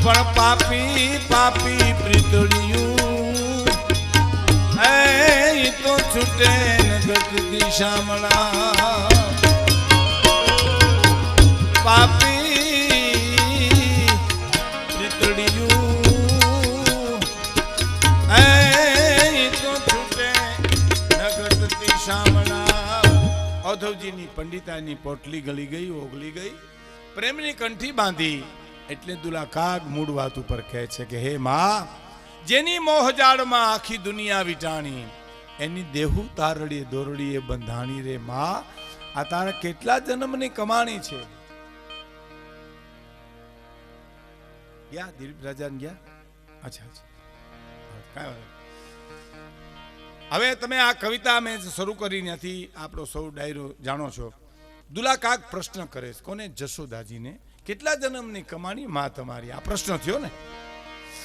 પણ પાપી પાપી પ્રીતળિયું એ તો છૂટે નગત દિશામણા પાપી પ્રીતળિયું એ તો છૂટે નગત દિશામણા ઔધવજીની પંડિતાની પોટલી ગળી ગઈ ઓગળી ગઈ પ્રેમની કંઠી બાંધી એટલે દુલા કાગ મૂળ વાત ઉપર કહે છે કે હે માં જેની મોહજાળમાં આખી દુનિયા વિટાણી એની દેહુ તારડીએ દોરડીએ બંધાણી રે માં આ તારા કેટલા જન્મની કમાણી છે ગયા દિલીપ રાજાને ગયા અચ્છા કાંઈ હવે તમે આ કવિતા મેં શરૂ કરી નથી આપણો સૌ ડાયરો જાણો છો દુલા કાગ પ્રશ્ન કરે છે કોને જશોદાજીને કેટલા જન્મની કમાણી માં તમારી આ પ્રશ્ન થયો ને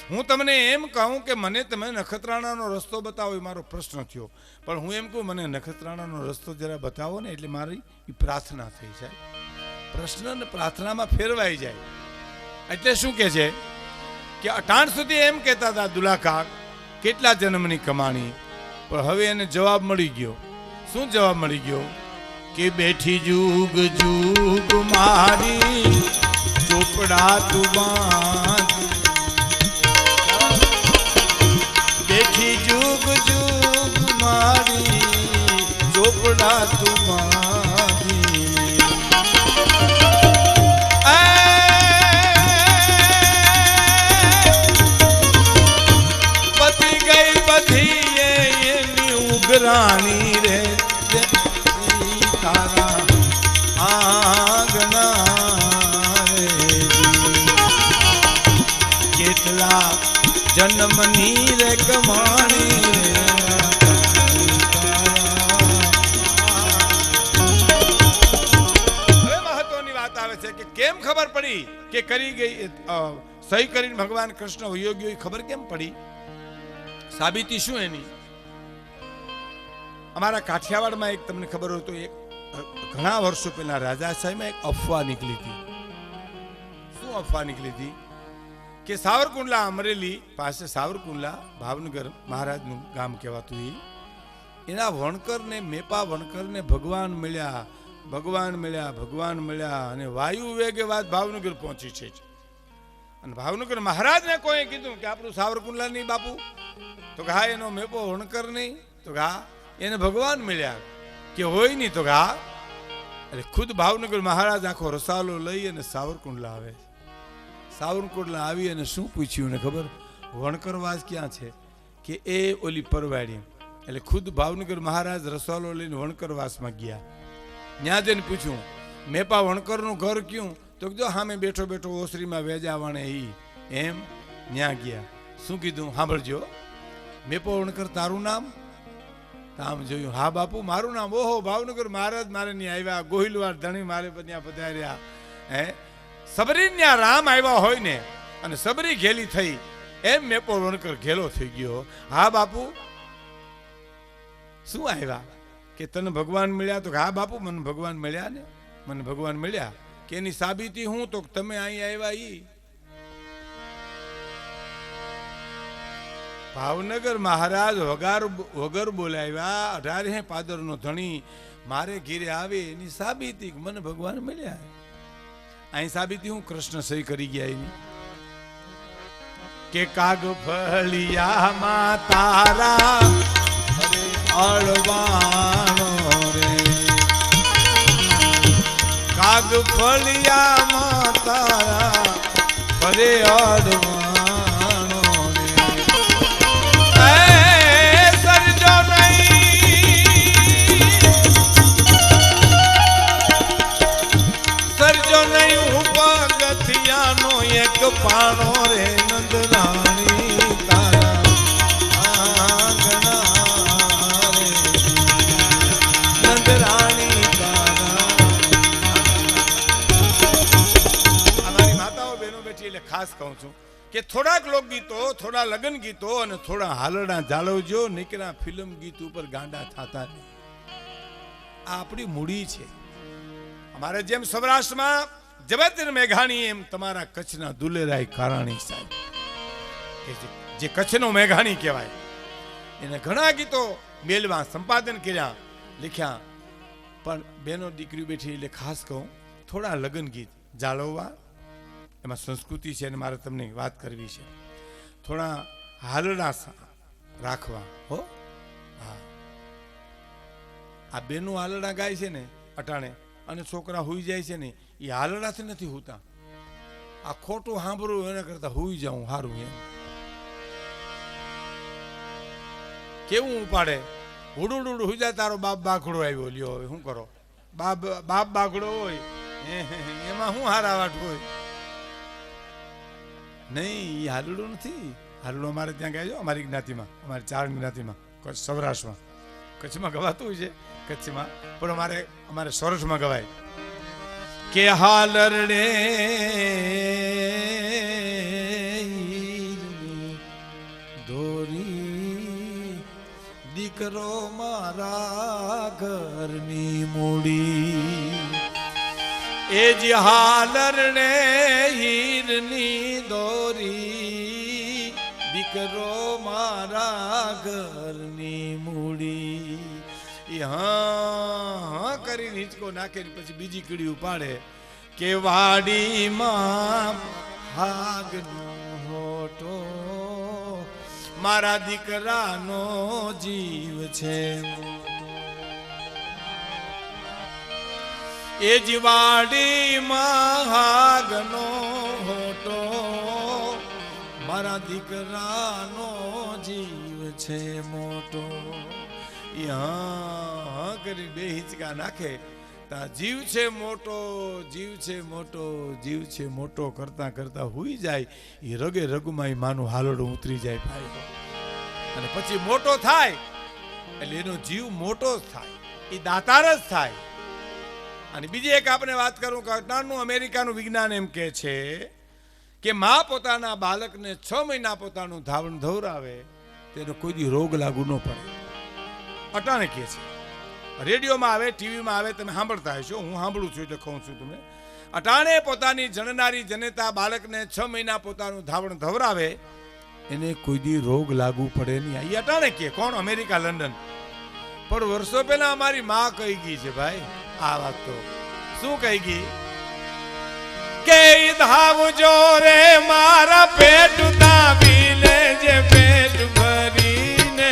હું તમને એમ કહું કે મને તમે નખત્રાણાનો રસ્તો બતાવો એ મારો પ્રશ્ન થયો પણ હું એમ કહું મને નખત્રાણાનો રસ્તો જરા બતાવો ને એટલે મારી પ્રાર્થના થઈ જાય પ્રશ્ન ને પ્રાર્થનામાં ફેરવાઈ જાય એટલે શું કે છે કે અટાણ સુધી એમ કહેતા હતા દુલા કાગ કેટલા જન્મની કમાણી પણ હવે એને જવાબ મળી ગયો શું જવાબ મળી ગયો કે બેઠી જુગ જુગ મારી ચોપડા તું બાંધ બેઠી જુગ જુગ મારી ચોપડા તું બાંધી પતિ ગઈ બધી એની ઉઘરાણી રે તારા આંગણા કેટલા જન્મની રે કમાણી હવે મહત્વની વાત આવે છે કે કેમ ખબર પડી કે કરી ગઈ સહી કરીને ભગવાન કૃષ્ણ વયો ગયો એ ખબર કેમ પડી સાબિતી શું એની અમારા કાઠિયાવાડમાં એક તમને ખબર હોય તો એક ઘણા વર્ષો પહેલા રાજાશાહીમાં એક અફવા નીકળી હતી શું અફવા નીકળી હતી કે સાવરકુંડલા અમરેલી પાસે સાવરકુંડલા ભાવનગર મહારાજનું ગામ કહેવાતું એના વણકરને મેપા વણકરને ભગવાન મળ્યા અને વાયુ વેગે વાત ભાવનગર પહોંચી છે અને ભાવનગર મહારાજને કોઈ કીધું કે આપણું સાવરકુંડલા નહીં બાપુ તો કે હા એનો મેપો વણકર નહીં તો કે હા એને ભગવાન મળ્યા કે હોય નહીં તો કે હા એટલે ખુદ ભાવનગર મહારાજ આખો રસાલો લઈ અને સાવરકુંડલા આવે સાવરકુંડલા આવી અને શું પૂછ્યું ને ખબર વણકરવાસ ક્યાં છે કે એ ઓલી પરવાડી એટલે ખુદ ભાવનગર મહારાજ રસાલો લઈને વણકરવાસમાં ગયા ત્યાં જઈને પૂછ્યું મેપા વણકરનું ઘર ક્યું તો જો સામે બેઠો બેઠો ઓસરીમાં વેજાવાણે એમ ત્યાં ગયા શું કીધું સાંભળજો મેપો વણકર તારું નામ આમ જોયું હા બાપુ મારું નામ ઓહો ભાવનગર મહારાજ મારે ત્યાં આવ્યા ગોહિલવાર ધણી મારે ત્યાં પધાર્યા હે સબરી ત્યાં રામ આવ્યા હોય ને અને સબરી ઘેલી થઈ એમ મેપો વણકર ઘેલો થઈ ગયો હા બાપુ શું આવ્યા કે તને ભગવાન મળ્યા તો હા બાપુ મને ભગવાન મળ્યા ને મને ભગવાન મળ્યા કે એની સાબિતી હું તો તમે અહીં આવ્યા ઈ ભાવનગર મહારાજ વગર બોલાવ્યા 18 પાદરનો ધણી મારે ઘેરે આવે એની સાબિતી મને ભગવાન મળ્યા અહીં સાબિતી હું કૃષ્ણ સહી કરી ગયા એની કે કાગ ફળિયામાં તારા અળવાનો રે કાગ ફળિયામાં તારા ફરે અળવાનો એક પાણો રે નંદરાણી તારા આંગણા રે નંદરાણી તારા અમારી માતાઓ બહેનો બેઠી એટલે ખાસ કહું છું કે થોડાક લોકગીતો થોડા લગ્ન ગીતો અને થોડા હાલડા જાળવજો નીકળ્યા ફિલ્મ ગીત ઉપર ગાંડા થતા આ આપણી મૂડી છે અમારે જેમ સૌરાષ્ટ્રમાં જબતર મેઘાણી એમ તમારા કચ્છના દુલેરાય કારાણી સાહેબ જે કચ્છનો મેઘાણી કહેવાય, એને ઘણા ગીતો મેલમાં સંપાદન કર્યા, લખ્યા. પણ બેનો દીકરી બેઠી એટલે ખાસ કહું, થોડા લગ્ન ગીત જાળવવા, એમાં સંસ્કૃતિ છે અને મારે તમને વાત કરવી છે. થોડા હાલડા રાખવા હો. હા, આ બેનો હાલડા ગાય છે ને અટાણે, અને છોકરા હુઈ જાય છે ને, એ હાલડાથી નથી હોતા. આ ખોટું સાંભળવું એના કરતા હુઈ જાઉં સારું. એમ કેવું ઉપાડે, હુડુડુડ હુઈ જાય, તારો બાપ બાખડો આવ્યો, લ્યો હવે શું કરો. બાપ બાખડો હોય એમાં શું હારાવાટ હોય નહીં. એ હાલડો નથી. હાલડો અમારે ત્યાં ગાય, અમારી જ્ઞાતિમાં, અમારી ચાર જ્ઞાતિમાં, સૌરાષ્ટ્રમાં, કચ્છમાં ગવાતું હોય છે કચ્છમાં, પણ અમારે સૌરાષ્ટ્રમાં ગવાય કે હાલરડે દોરી દીકરો મારા ઘરની મૂડી, એ જ હાલરડે હીરની દોરી દીકરો મારા ઘરની મૂડી. એ હા કરીને હિંચકો નાખે પછી બીજી કીડી ઉપાડે કે વાડીમાં હાગનો હોટો મારા દીકરાનો જીવ છે, એ જ વાડીમાં હાગનો હોટો મારા દીકરાનો જીવ છે મોટો. હા કરી બે હિંચકા નાખે તા જીવ છે મોટો, જીવ છે મોટો, જીવ છે મોટો કરતા કરતા હુઈ જાય. એ રગે રગમાં માનું હાલડું ઉતરી જાય ભાઈ, અને પછી મોટો થાય એટલે એનો જીવ મોટો જ થાય, એ દાતાર જ થાય. અને બીજી એક આપણે વાત કરું કે અટાણનું અમેરિકાનું વિજ્ઞાન એમ કહે છે કે માં પોતાના બાળકને 6 મહિના પોતાનું ધાવણ ધવરાવે તેનો કોઈ દી રોગ લાગુ ન પડે. અટાણે કહે છે, રેડિયોમાં આવે, ટીવીમાં આવે, તમે સાંભળતા હશો, હું સાંભળું છું એટલે કહું છું તમે. અટાણે પોતાની જણનારી જનેતા બાળકને 6 મહિના પોતાનું ધાવણ ધવરાવે એને કોઈ દી રોગ લાગુ પડે નહીં. એ અટાણે કહે કોણ? America, London. પણ વર્ષો પહેલા અમારી માં કહી ગઈ છે ભાઈ આ વાત. તો શું કહી ગઈ કે ધાવજો રે મારા પેટ દાબી લેજે પેટ ભરીને,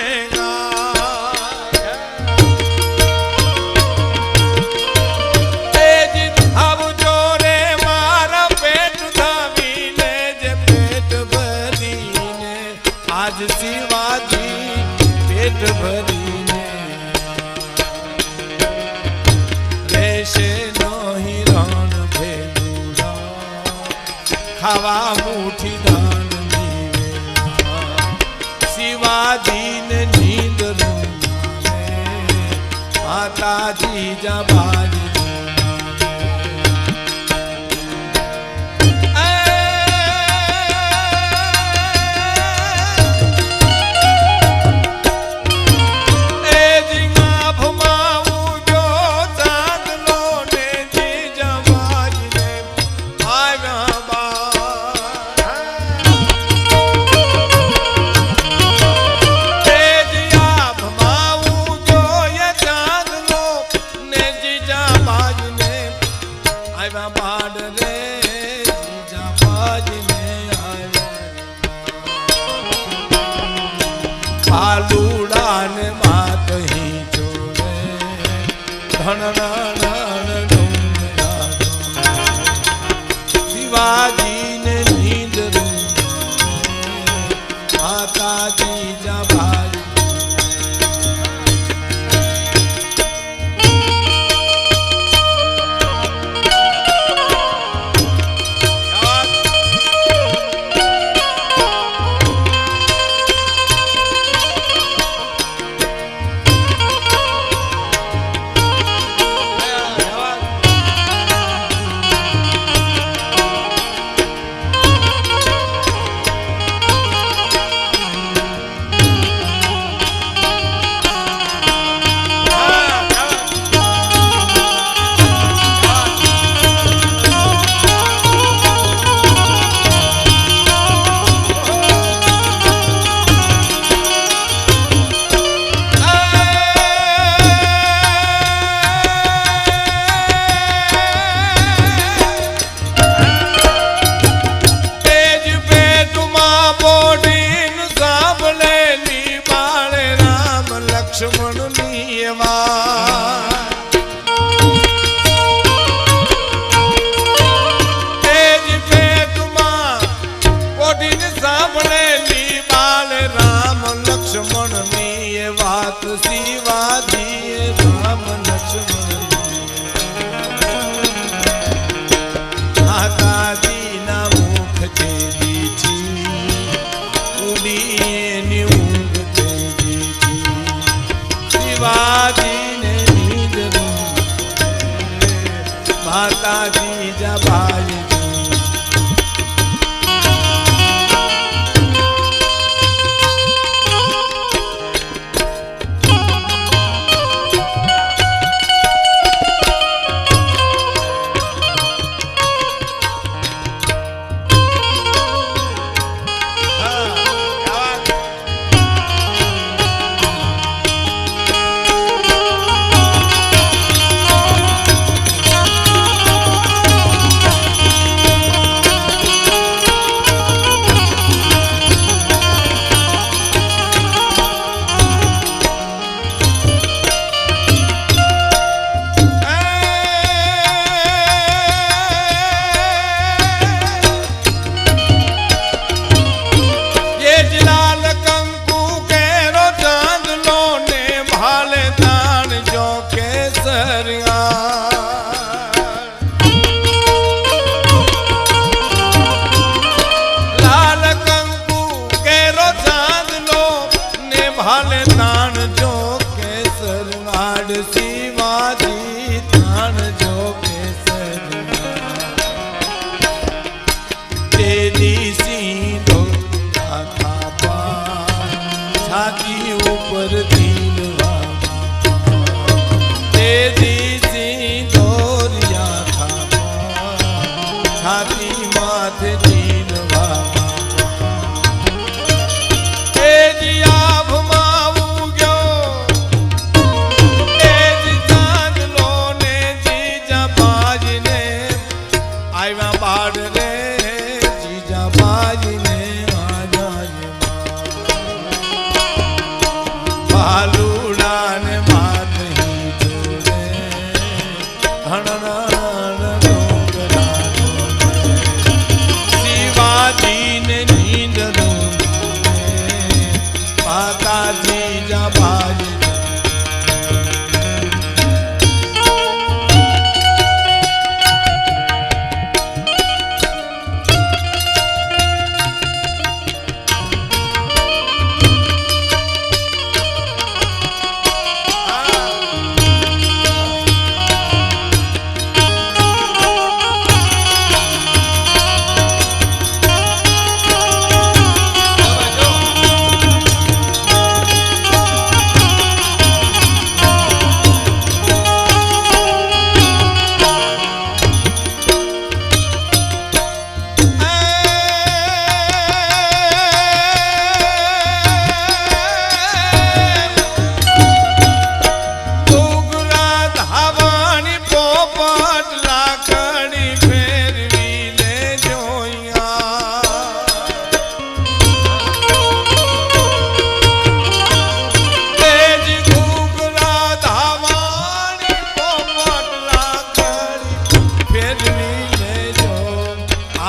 ધાવજો રે મારા પેટ દાબી લેજે પેટ ભરીને, આજ શિવાજી પેટ ભરીને રહેશે નહીં રણ ભેલુડા, ખાવા મુઠી દાન દીવેલા, શિવાજીને નીંદ માતાજી જબારી શિવાજીને નીંદ માતાજી જબારી.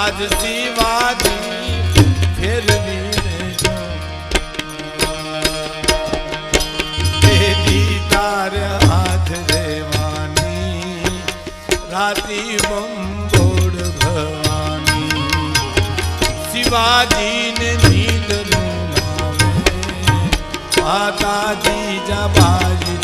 આજ શિવાજી ફેરવી લેજો તેદી તાર હાથ રેવાની રાતી બંબોડ ભવાની શિવાજીને નીંદનું નામે માતાજી જાબાજી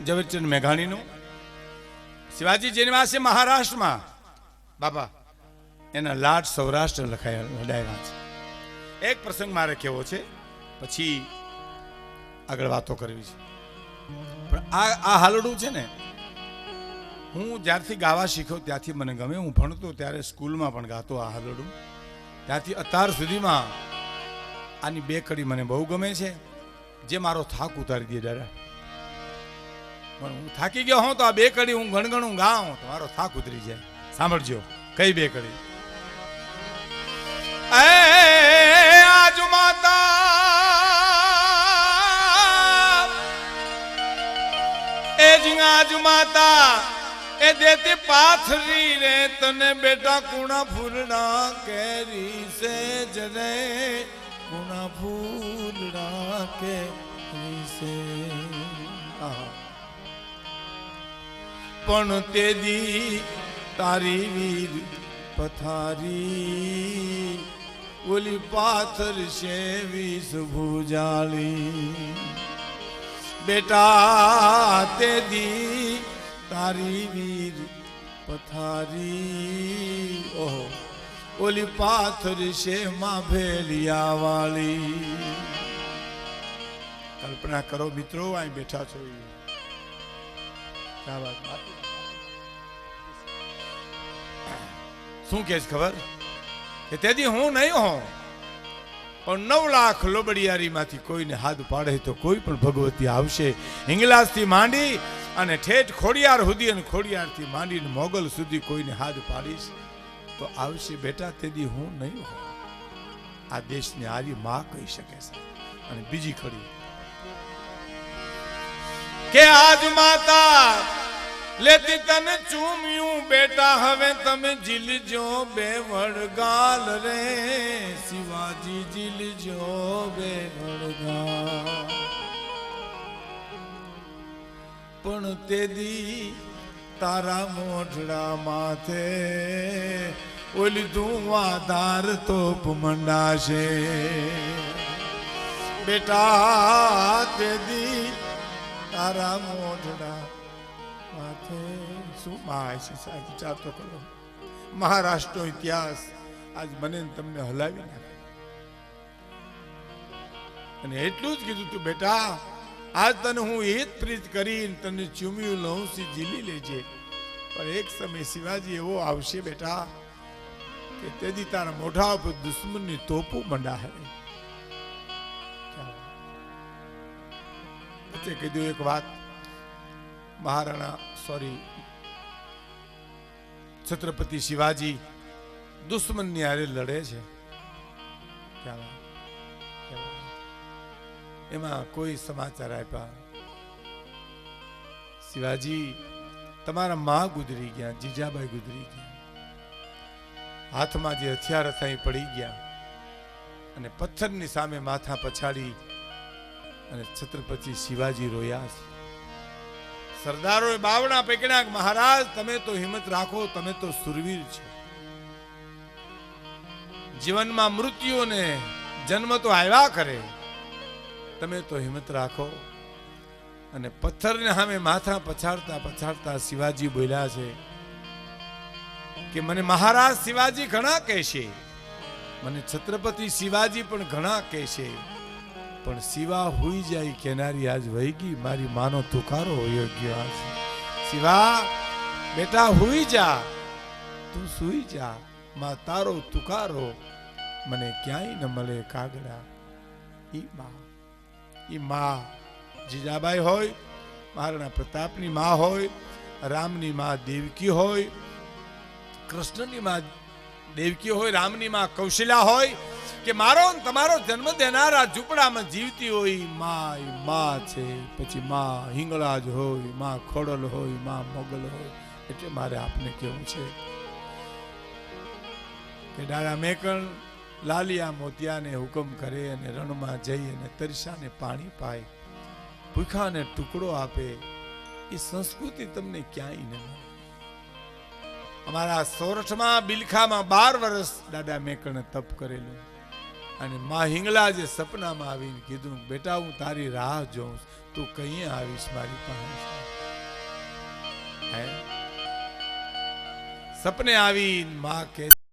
ઝવેરચંદ મેઘાણીનું શિવાજી જન્માસે મહારાષ્ટ્રમાં બાપા એના લાડ સૌરાષ્ટ્ર લડાવ્યા છે. એક પ્રસંગ મારે કેવો છે, પછી આગળ વાતો કરવી છે. પણ આ હાલડું છે ને, હું જ્યારથી ગાવા શીખ્યો ત્યાંથી મને ગમે. હું ભણતો ત્યારે સ્કૂલમાં પણ ગાતો આ હાલડું. ત્યાંથી અત્યાર સુધીમાં આની બે કડી મને બહુ ગમે છે, જે મારો થાક ઉતારી દે દાદા. પણ હું થાકી ગયો હોઉં તો આ બે કડી હું ગણગણું ગાઉં તો મારો થાક ઉતરી જાય. સાંભળજો કઈ બે કડી. આજ માતા એ આજ માતા એ દેતી પાથરી રે તને બેટા કુણા ફૂલડા કેરી સે જરે કુણા ફૂલડા કેરી સે. પણ તેદી તારી વીર પથારી ઓલી પાથર છે વીસ ભુજાળી. બેટા તેદી તારી વીર પથારી ઓહો ઓલી પાથર છે માં ભેલિયા વાળી. કલ્પના કરો મિત્રો, અહીં બેઠા છો. શું કે ખબર કે તેથી હું નહીં હોઉં પણ 9 લાખ લોબડિયારી માંથી કોઈને હાથ પાડે તો કોઈ પણ ભગવતી આવશે. હિંગલાજ થી માંડી અને ઠેઠ ખોડિયાર સુધી અને ખોડિયાર થી માંડીને મોગલ સુધી કોઈને હાથ પાડીશ તો આવશે બેટા. તેથી હું નહીં હોઉં. આ દેશને આરી માં કહી શકે છે. અને બીજી ખડી કે આજ માતા લેતી તને ચૂમ્યું બેટા હવે તમે જીલજો બે વડગાલ રે. શિવાજી જીલજો બે વડગાલ. પણ તેદી તારા મોઢડા માથે ઓલી ધુવાધાર તોપ મંડાશે બેટા. તેદી તારા મોઢડા માથે શું માં છે સાહેબ, વિચાર તો કરો. મહારાષ્ટ્રનો ઇતિહાસ આજ મને તમને હલાવી નાખે. અને એટલું જ કીધું તું બેટા આજ તને હું હિત પ્રીત કરીને તને ચૂમ્યું લઉં સી જીલી લેજે. પણ એક સમય શિવાજી એવો આવશે બેટા કે તેજી તારા મોઢા ઉપર દુશ્મનની તોપો મંડા હે. વચ્ચે કીધું એક વાત, છત્રપતિ શિવાજી દુશ્મનની હારે લડે છે. એમાં કોઈ સમાચાર આપ્યા, શિવાજી તમારા માં ગુજરી ગયા, જીજાબાઈ ગુજરી ગયા, હાથમાં જે હથિયાર હતા એ પડી ગયા, અને પથ્થરની સામે માથા પછાડી અને છત્રપતિ શિવાજી રોયા છે. સરદારોએ બાવણા પકડ્યા, મહારાજ તમે તો હિંમત રાખો, તમે તો સુરવીર છો. જીવનમાં મૃત્યુને જન્મ તો આવ્યા કરે, તમે તો હિંમત રાખો. અને પથ્થરને સામે માથા પછાડતા પછાડતા શિવાજી બોલ્યા છે કે મને મહારાજ શિવાજી ઘણા કહેશે, મને છત્રપતિ શિવાજી પણ ઘણા કહેશે, પણ શિવા હુઈ જાય કેનારી આજ વહી ગઈ, મારી માનો તુકારો હોયો ગયો. આજ શિવા બેટા હુઈ જા, તું સુઈ જા, માં તારો તુકારો મને ક્યાંય ન મળે કાગડા. ઈ માં જીજાબાઈ હોય, મહારાણા પ્રતાપની માં હોય, રામની માં દેવકી હોય, કૃષ્ણની માં દેવકી હોય, રામની માં કૌશલ્યા હોય, કે મારો તમારો જન્મ દેનારા ઝૂંપડામાં જીવતી હોય માં છે. પછી માં હિંગળાજ હોય, માં ખોડલ હોય, માં મોગલ હોય. એટલે મારે આપને કેવું છે કે દાદા મેકણ લાલિયા મોતિયાને હુકમ કરે અને રણમાં જઈ અને તરસાને પાણી પાય, ભૂખાને ટુકડો આપે. એ સંસ્કૃતિ તમને ક્યાંય ન મળે. અમારા સોરઠમાં બિલખામાં 12 વર્ષ દાદા મેકણે તપ કરેલું, અને માં હિંગલા જે સપનામાં આવીને કીધું બેટા હું તારી રાહ જોઉં, તું કઈ આવીશ મારી પાસે. સપને આવી માં કે